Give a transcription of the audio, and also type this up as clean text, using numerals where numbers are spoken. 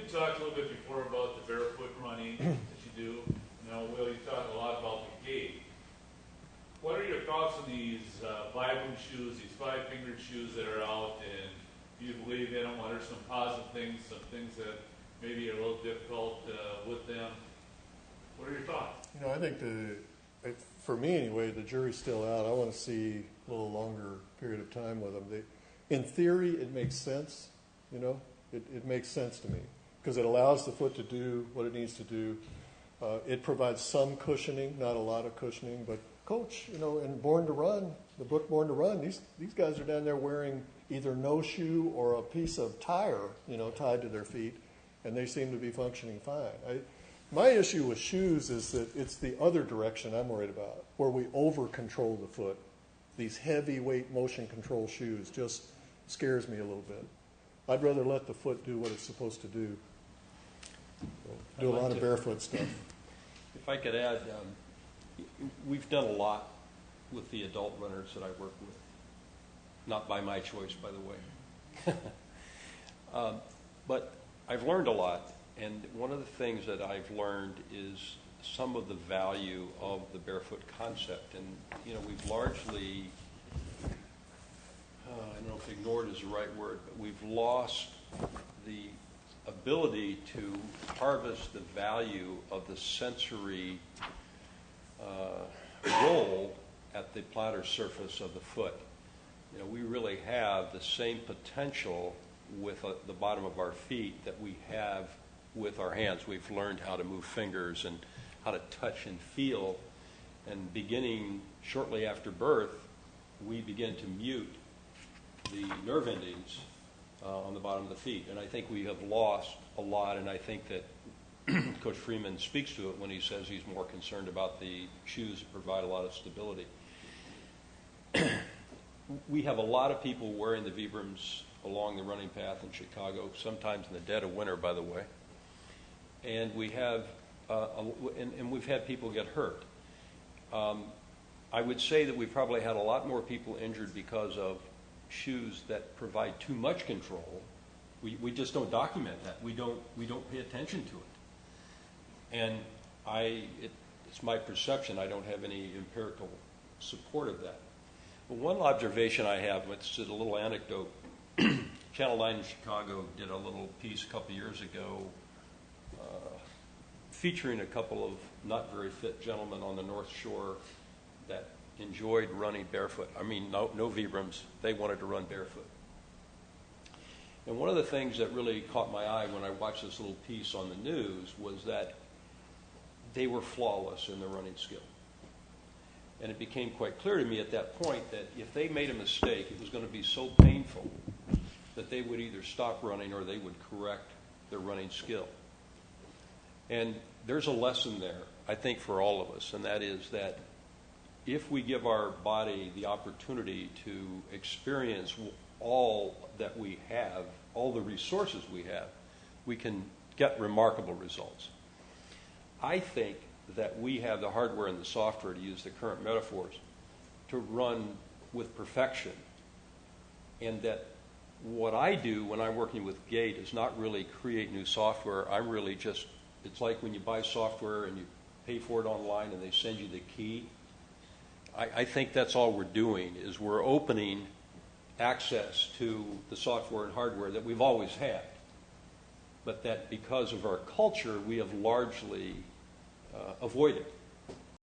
talked a little bit before about the barefoot running that you do. Now, Will, you talked a lot about the gait. What are your thoughts on these Vibram shoes, these five-fingered shoes that are out, and do you believe in them? What are some positive things, some things that maybe are a little difficult with them? What are your thoughts? I think for me anyway, the jury's still out. I want to see a little longer period of time with them. In theory, it makes sense. It makes sense to me because it allows the foot to do what it needs to do. It provides some cushioning, not a lot of cushioning, but Coach, in Born to Run, the book Born to Run, these guys are down there wearing either no shoe or a piece of tire, tied to their feet, and they seem to be functioning fine. My issue with shoes is that it's the other direction I'm worried about, where we over-control the foot. These heavyweight motion control shoes just scares me a little bit. I'd rather let the foot do what it's supposed to do. Do a lot of barefoot stuff. If I could add, we've done a lot with the adult runners that I work with. Not by my choice, by the way. But I've learned a lot, and one of the things that I've learned is some of the value of the barefoot concept. And, we've largely, I don't know if ignored is the right word, but we've lost the ability to harvest the value of the sensory roll at the plantar surface of the foot. We really have the same potential with the bottom of our feet that we have with our hands. We've learned how to move fingers and how to touch and feel. And beginning shortly after birth, we begin to mute the nerve endings on the bottom of the feet. And I think we have lost a lot, and I think that Coach Freeman speaks to it when he says he's more concerned about the shoes that provide a lot of stability. We have a lot of people wearing the Vibrams along the running path in Chicago, sometimes in the dead of winter, by the way. And we have, and we've had people get hurt. I would say that we probably had a lot more people injured because of shoes that provide too much control. We just don't document that. We don't pay attention to it. And it's my perception. I don't have any empirical support of that. But one observation I have, it's a little anecdote. Channel 9 in Chicago did a little piece a couple years ago featuring a couple of not very fit gentlemen on the North Shore that enjoyed running barefoot. I mean, no Vibrams. They wanted to run barefoot. And one of the things that really caught my eye when I watched this little piece on the news was that they were flawless in their running skill. And it became quite clear to me at that point that if they made a mistake, it was going to be so painful that they would either stop running or they would correct their running skill. And there's a lesson there, I think, for all of us, and that is that if we give our body the opportunity to experience all that we have, all the resources we have, we can get remarkable results. I think that we have the hardware and the software, to use the current metaphors, to run with perfection. And that what I do when I'm working with gait is not really create new software. I'm really just, it's like when you buy software and you pay for it online and they send you the key. I think that's all we're doing, is we're opening access to the software and hardware that we've always had. But that because of our culture, we have largely avoided.